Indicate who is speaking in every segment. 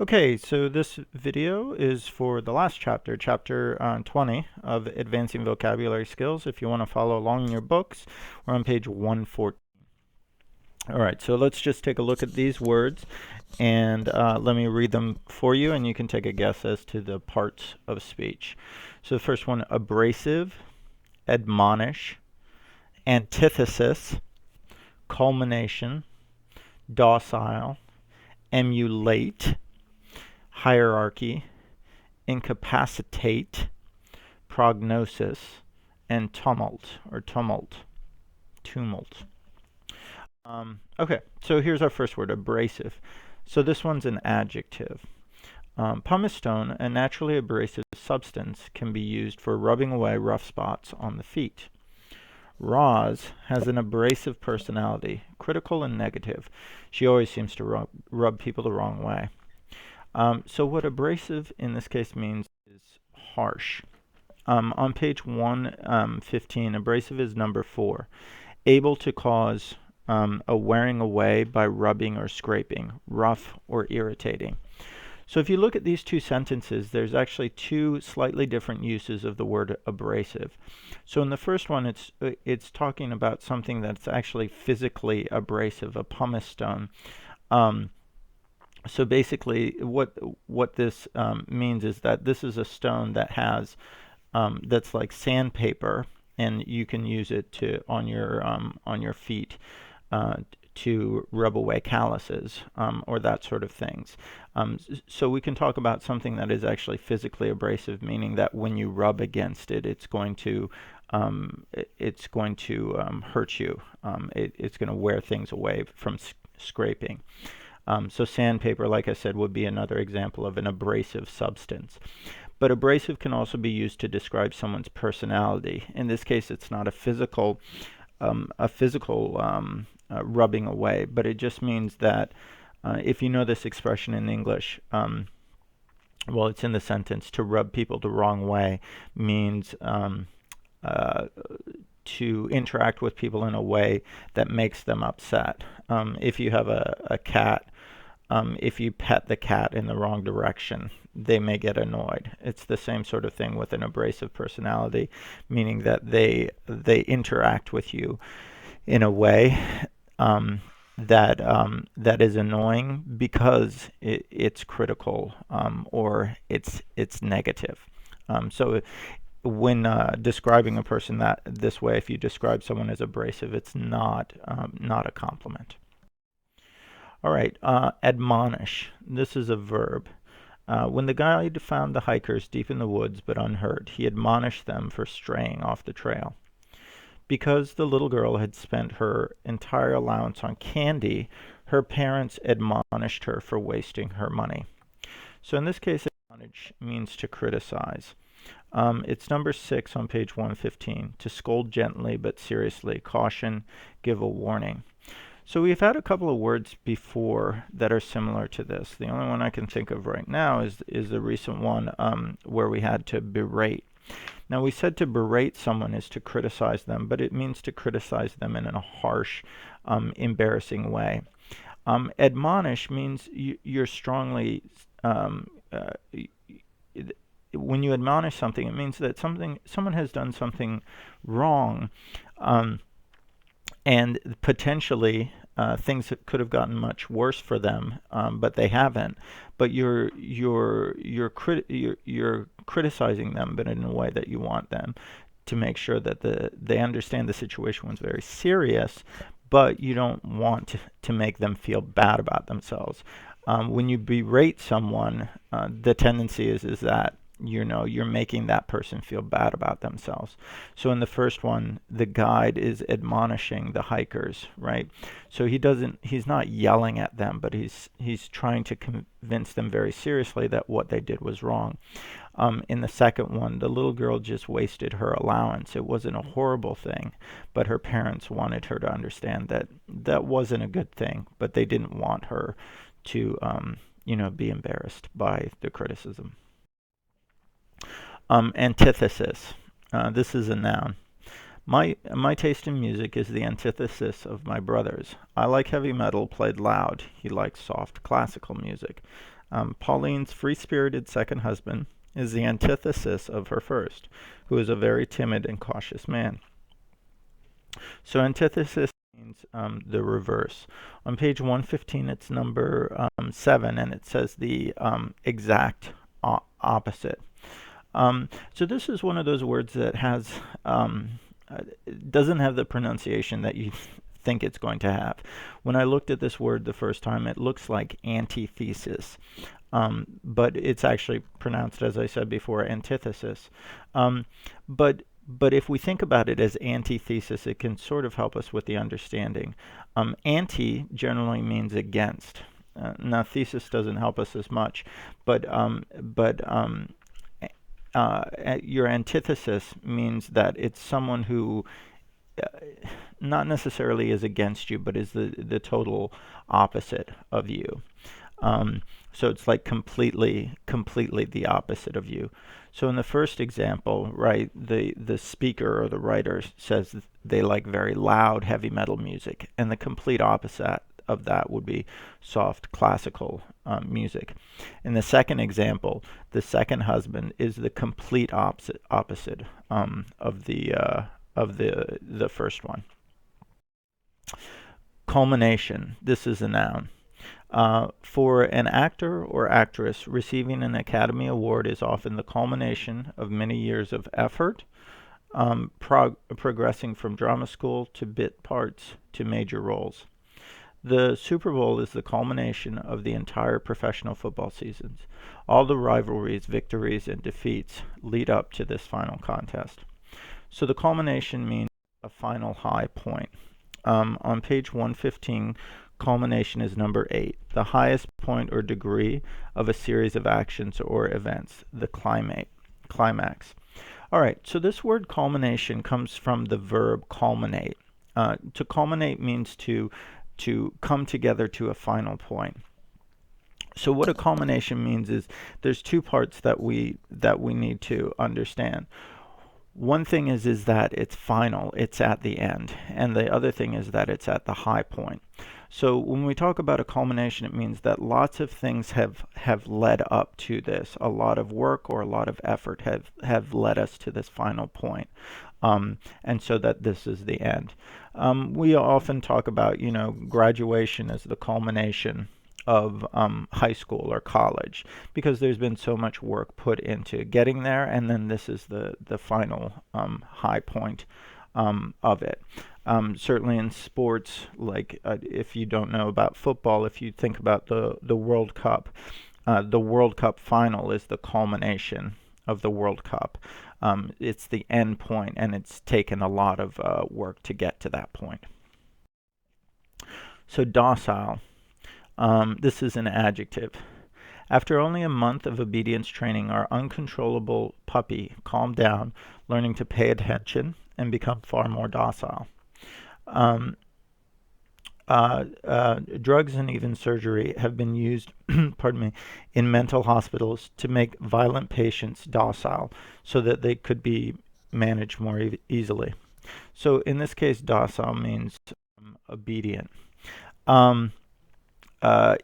Speaker 1: Okay, so this video is for the last chapter, chapter 20 of Advancing Vocabulary Skills. If you want to follow along in your books, we're on page 114. All right, so let's just take a look at these words and let me read them for you, and you can take a guess as to the parts of speech. So the first one, abrasive, admonish, antithesis, culmination, docile, emulate, hierarchy, incapacitate, prognosis, and tumult. Okay, so here's our first word, abrasive. So this one's an adjective. Pumice stone, a naturally abrasive substance, can be used for rubbing away rough spots on the feet. Roz has an abrasive personality, critical and negative. She always seems to rub people the wrong way. So what abrasive in this case means is harsh. On page 115, abrasive is number 4. Able to cause a wearing away by rubbing or scraping, rough or irritating. So if you look at these two sentences, there's actually two slightly different uses of the word abrasive. So in the first one, it's talking about something that's actually physically abrasive, a pumice stone. So basically, what this means is that this is a stone that has that's like sandpaper, and you can use it on your feet to rub away calluses or that sort of things. So we can talk about something that is actually physically abrasive, meaning that when you rub against it, it's going to hurt you. It's going to wear things away from scraping. So sandpaper, like I said, would be another example of an abrasive substance. But abrasive can also be used to describe someone's personality. In this case, it's not a physical rubbing away, but it just means that if you know this expression in English, well, it's in the sentence, to rub people the wrong way means to interact with people in a way that makes them upset. If you have a cat, if you pet the cat in the wrong direction, they may get annoyed. It's the same sort of thing with an abrasive personality, meaning that they interact with you in a way that is annoying because it's critical or it's negative. So when describing a person this way, if you describe someone as abrasive, it's not a compliment. All right, admonish. This is a verb. When the guide found the hikers deep in the woods but unhurt, he admonished them for straying off the trail. Because the little girl had spent her entire allowance on candy, her parents admonished her for wasting her money. So in this case, admonish means to criticize. It's number 6 on page 115, to scold gently but seriously, caution, give a warning. So we've had a couple of words before that are similar to this. The only one I can think of right now is the recent one where we had to berate. Now we said to berate someone is to criticize them, but it means to criticize them in a harsh, embarrassing way. Admonish means you're strongly when you admonish something, it means that someone has done something wrong, and potentially things could have gotten much worse for them, but they haven't. But you're criticizing them, but in a way that you want them to make sure that they understand the situation was very serious, but you don't want to make them feel bad about themselves. When you berate someone, the tendency is that you're making that person feel bad about themselves. So in the first one, the guide is admonishing the hikers, right? So he's not yelling at them, but he's trying to convince them very seriously that what they did was wrong. In the second one, the little girl just wasted her allowance. It wasn't a horrible thing, but her parents wanted her to understand that that wasn't a good thing, but they didn't want her to be embarrassed by the criticism. Antithesis. This is a noun. My taste in music is the antithesis of my brother's. I like heavy metal played loud. He likes soft classical music. Pauline's free-spirited second husband is the antithesis of her first, who is a very timid and cautious man. So antithesis means the reverse. On page 115, it's number 7, and it says the exact opposite. So this is one of those words that has doesn't have the pronunciation that you think it's going to have. When I looked at this word the first time, it looks like antithesis, but it's actually pronounced, as I said before, antithesis. But if we think about it as antithesis, it can sort of help us with the understanding. Anti generally means against. Now, thesis doesn't help us as much, but your antithesis means that it's someone who not necessarily is against you, but is the total opposite of you. So it's like completely the opposite of you. So in the first example, right, the speaker or the writer says they like very loud heavy metal music, and the complete opposite of that would be soft classical music. In the second example, the second husband is the complete opposite of the first one. Culmination. This is a noun. For an actor or actress, receiving an Academy Award is often the culmination of many years of effort, progressing from drama school to bit parts to major roles. The Super Bowl is the culmination of the entire professional football seasons. All the rivalries, victories, and defeats lead up to this final contest. So the culmination means a final high point. On page 115, culmination is number 8, the highest point or degree of a series of actions or events, the climax. All right, so this word culmination comes from the verb culminate. To culminate means to come together to a final point. So what a culmination means is there's two parts that we need to understand. One thing is that it's final, it's at the end, and the other thing is that it's at the high point. So when we talk about a culmination, it means that lots of things have led up to this. A lot of work or a lot of effort have led us to this final point. And so that this is the end. We often talk about, graduation as the culmination of high school or college, because there's been so much work put into getting there, and then this is the final high point of it. Certainly in sports, like if you don't know about football, if you think about the World Cup final is the culmination of the World Cup. It's the end point, and it's taken a lot of work to get to that point. So docile. This is an adjective. After only a month of obedience training, our uncontrollable puppy calmed down, learning to pay attention and become far more docile. Drugs and even surgery have been used in mental hospitals to make violent patients docile so that they could be managed more easily. So in this case, docile means obedient.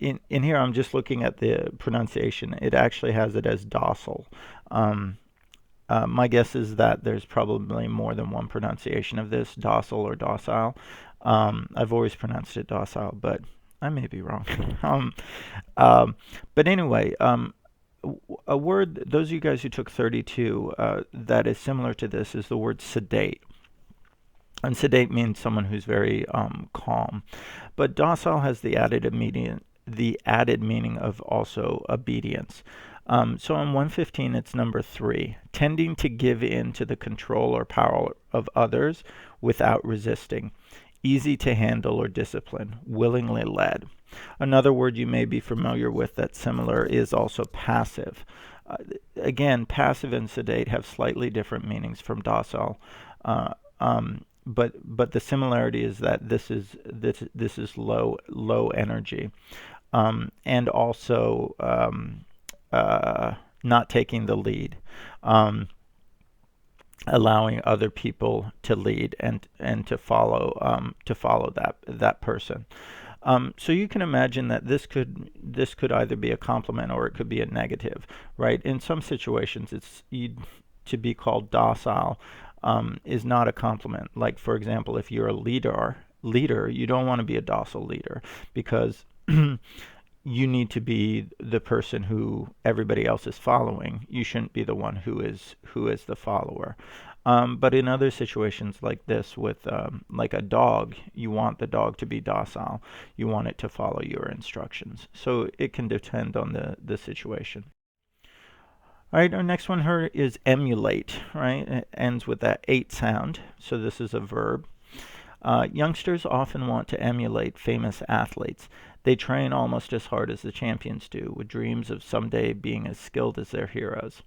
Speaker 1: In here, I'm just looking at the pronunciation. It actually has it as docile. My guess is that there's probably more than one pronunciation of this, docile or docile. I've always pronounced it docile, but I may be wrong. But anyway, a word, those of you guys who took 32, that is similar to this is the word sedate. And sedate means someone who's very calm. But docile has the added meaning of also obedience. So on 115, it's number 3, tending to give in to the control or power of others without resisting, easy to handle or discipline, willingly led. Another word you may be familiar with that's similar is also passive. Again, passive and sedate have slightly different meanings from docile. But the similarity is that this is low energy, and also not taking the lead, allowing other people to lead and to follow that person. So you can imagine that this could either be a compliment or it could be a negative, right? In some situations, to be called docile is not a compliment. Like for example, if you're a leader, you don't want to be a docile leader because you need to be the person who everybody else is following. You shouldn't be the one who is the follower. But in other situations like this, with like a dog, you want the dog to be docile. You want it to follow your instructions. So it can depend on the situation. All right, our next one here is emulate, right? It ends with that ate sound. So this is a verb. Youngsters often want to emulate famous athletes. They train almost as hard as the champions do, with dreams of someday being as skilled as their heroes.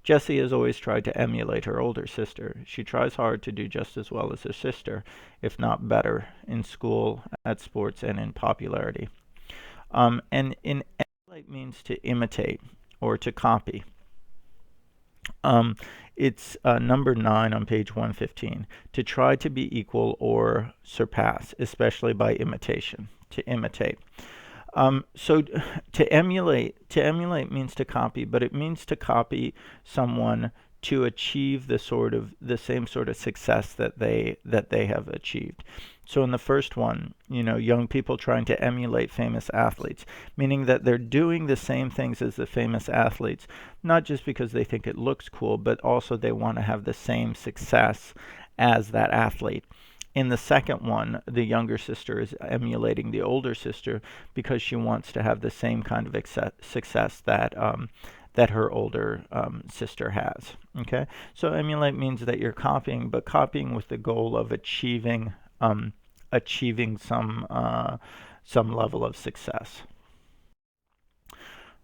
Speaker 1: Jessie has always tried to emulate her older sister. She tries hard to do just as well as her sister, if not better, in school, at sports, and in popularity. And in emulate means to imitate or to copy. Um, it's number 9 on page 115. To try to be equal or surpass, especially by imitation. To imitate. So to emulate means to copy, but it means to copy someone to achieve the same sort of success that they have achieved. So in the first one, young people trying to emulate famous athletes, meaning that they're doing the same things as the famous athletes, not just because they think it looks cool, but also they want to have the same success as that athlete. In the second one, the younger sister is emulating the older sister because she wants to have the same kind of success that her older sister has. Okay, so emulate means that you're copying, but copying with the goal of achieving some level of success.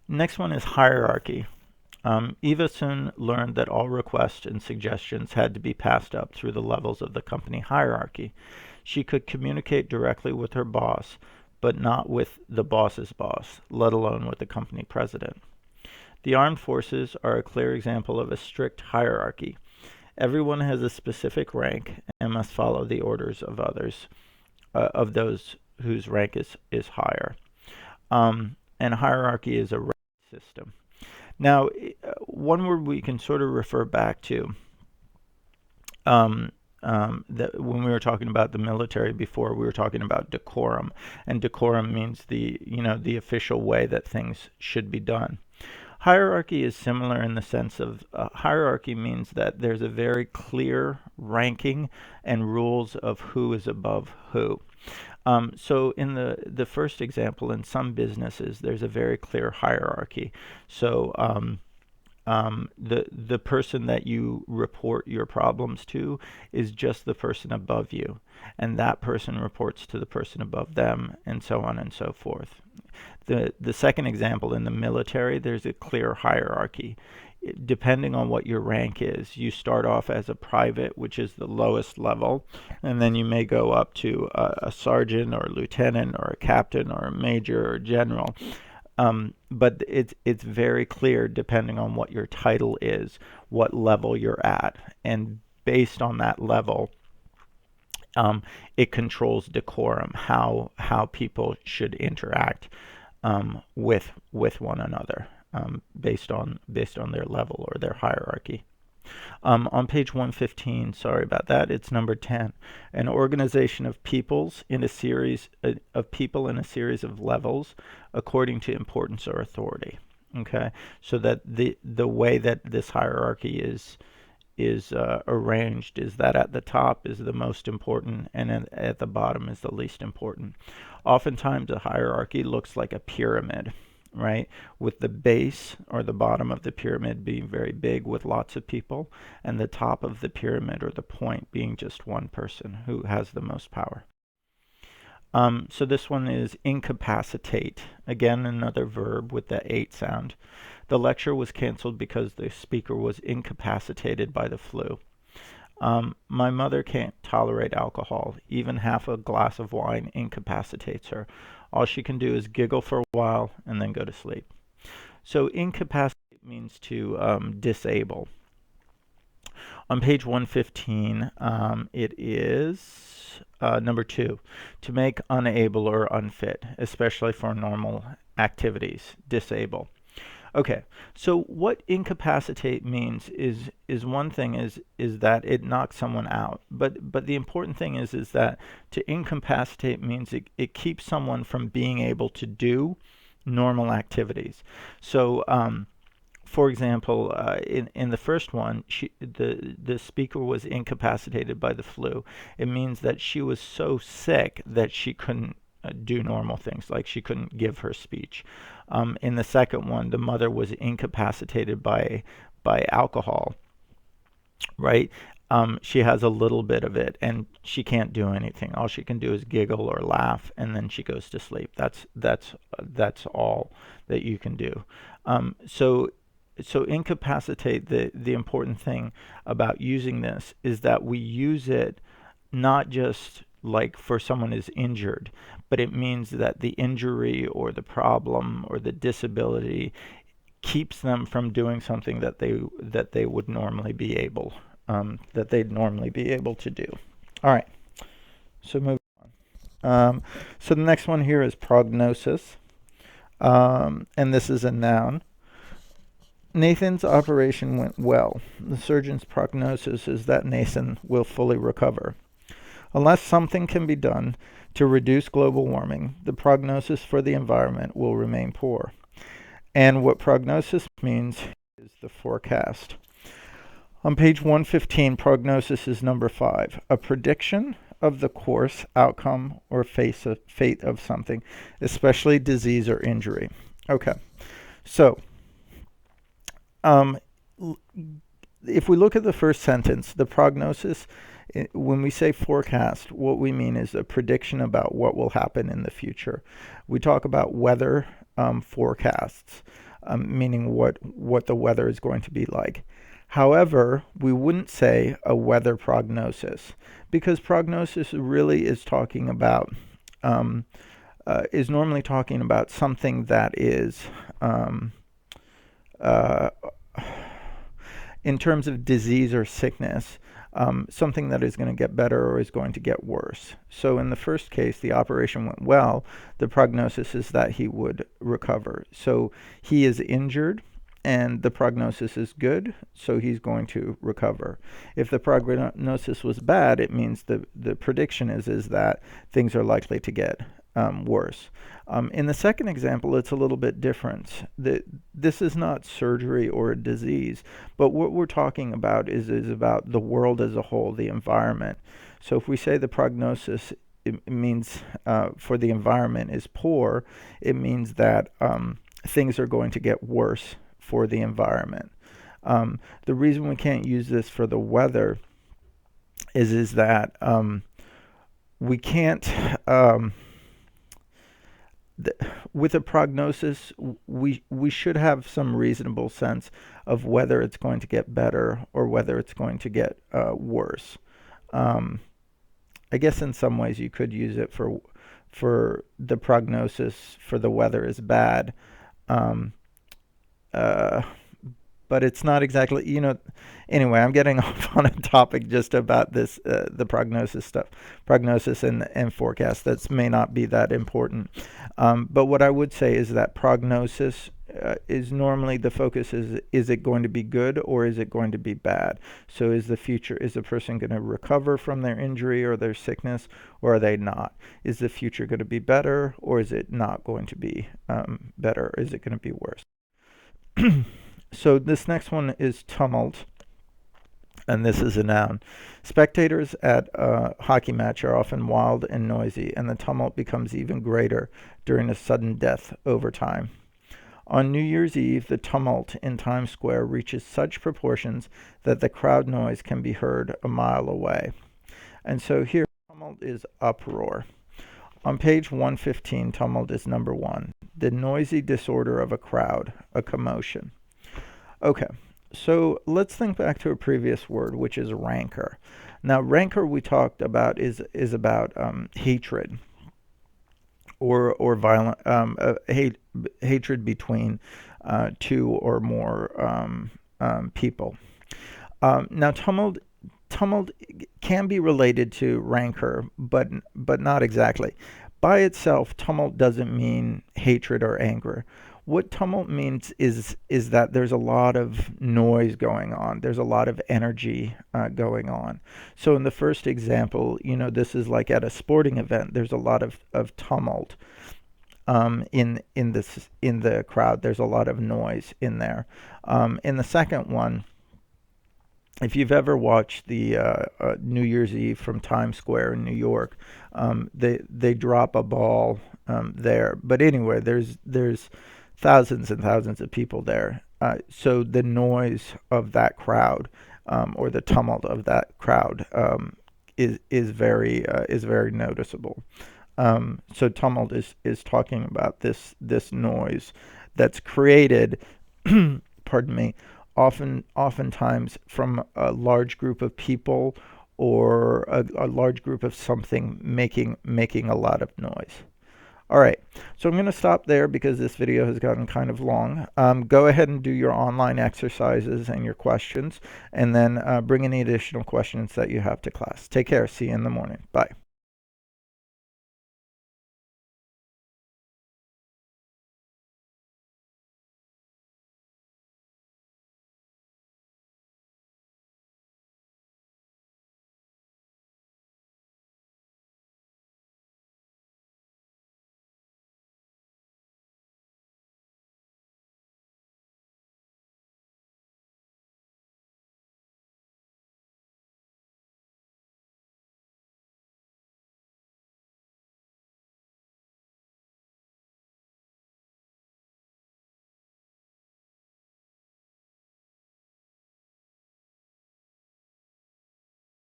Speaker 1: Next one is hierarchy. Eva soon learned that all requests and suggestions had to be passed up through the levels of the company hierarchy. She could communicate directly with her boss, but not with the boss's boss, let alone with the company president. The armed forces are a clear example of a strict hierarchy. Everyone has a specific rank and must follow the orders of others, of those whose rank is higher. And hierarchy is a rank system. Now, one word we can sort of refer back to that when we were talking about the military before, we were talking about decorum, and decorum means the official way that things should be done. Hierarchy is similar in the sense of hierarchy means that there's a very clear ranking and rules of who is above who. So in the first example, in some businesses, there's a very clear hierarchy. So the person that you report your problems to is just the person above you, and that person reports to the person above them, and so on and so forth. The second example, in the military, there's a clear hierarchy. Depending on what your rank is, you start off as a private, which is the lowest level, and then you may go up to a sergeant or a lieutenant or a captain or a major or general. But it's very clear, depending on what your title is, what level you're at, and based on that level, it controls decorum, how people should interact with one another, based on their level or their hierarchy. On page 115, sorry about that, it's number 10. An organization of peoples in a series of people in a series of levels according to importance or authority. Okay, so that the way that this hierarchy is arranged is that at the top is the most important, and at the bottom is the least important. Oftentimes a hierarchy looks like a pyramid, right? With the base or the bottom of the pyramid being very big with lots of people, and the top of the pyramid or the point being just one person who has the most power. So this one is incapacitate. Again, another verb with the ate sound. The lecture was canceled because the speaker was incapacitated by the flu. My mother can't tolerate alcohol. Even half a glass of wine incapacitates her. All she can do is giggle for a while and then go to sleep. So incapacitate means to disable. On page 115, it is number 2, to make unable or unfit, especially for normal activities, disable. Okay, so what incapacitate means is one thing is that it knocks someone out, but the important thing is that to incapacitate means it keeps someone from being able to do normal activities. So for example, in the first one, the speaker was incapacitated by the flu. It means that she was so sick that she couldn't do normal things, like she couldn't give her speech. In the second one, the mother was incapacitated by alcohol, right? She has a little bit of it, and she can't do anything. All she can do is giggle or laugh, and then she goes to sleep. That's all that you can do. So incapacitate, the important thing about using this is that we use it not just like for someone is injured, but it means that the injury or the problem or the disability keeps them from doing something that they would normally be able that they'd normally be able to do. All right. So move on. So the next one here is prognosis, and this is a noun. Nathan's operation went well. The surgeon's prognosis is that Nathan will fully recover. Unless something can be done to reduce global warming, the prognosis for the environment will remain poor. And what prognosis means is the forecast. On page 115, prognosis is number 5, a prediction of the course, outcome, or fate of something, especially disease or injury. Okay, so if we look at the first sentence, the prognosis, when we say forecast, what we mean is a prediction about what will happen in the future. We talk about weather forecasts, meaning what the weather is going to be like. However, we wouldn't say a weather prognosis, because prognosis really is talking about, is normally talking about something that is, in terms of disease or sickness, something that is going to get better or is going to get worse. So in the first case, the operation went well. The prognosis is that he would recover. So he is injured, and the prognosis is good, so he's going to recover. If the prognosis was bad, it means the prediction is that things are likely to get worse. In the second example, it's a little bit different. This is not surgery or a disease, but what we're talking about is about the world as a whole, the environment. So if we say the prognosis, it means for the environment is poor, it means that things are going to get worse for the environment. The reason we can't use this for the weather is that we can't, with a prognosis, we should have some reasonable sense of whether it's going to get better or whether it's going to get worse. I guess in some ways you could use it for the prognosis for the weather is bad. But it's not exactly, anyway, I'm getting off on a topic just about this, the prognosis stuff, prognosis and forecast. That may not be that important. But what I would say is that prognosis is normally the focus is it going to be good or is it going to be bad? So is the person going to recover from their injury or their sickness, or are they not? Is the future going to be better, or is it not going to be better? Is it going to be worse? So this next one is tumult, and this is a noun. Spectators at a hockey match are often wild and noisy, and the tumult becomes even greater during a sudden death over time. On New Year's Eve, the tumult in Times Square reaches such proportions that the crowd noise can be heard a mile away. And so here, tumult is uproar. On page 115, tumult is number 1. The noisy disorder of a crowd, a commotion. Okay, so let's think back to a previous word, which is rancor. Now, rancor we talked about is about hatred or violent hatred between two or more people. Now, tumult can be related to rancor, but not exactly. By itself, tumult doesn't mean hatred or anger. What tumult means is that there's a lot of noise going on. There's a lot of energy going on. So in the first example, this is like at a sporting event. There's a lot of tumult in the crowd. There's a lot of noise in there. In the second one, if you've ever watched the New Year's Eve from Times Square in New York, they drop a ball there. But anyway, there's thousands and thousands of people there. So the noise of that crowd, or the tumult of that crowd, is very noticeable. So tumult is talking about this noise that's created, pardon me, oftentimes from a large group of people, or a large group of something making a lot of noise. All right, so I'm going to stop there because this video has gotten kind of long. Go ahead and do your online exercises and your questions, and then bring any additional questions that you have to class. Take care. See you in the morning. Bye.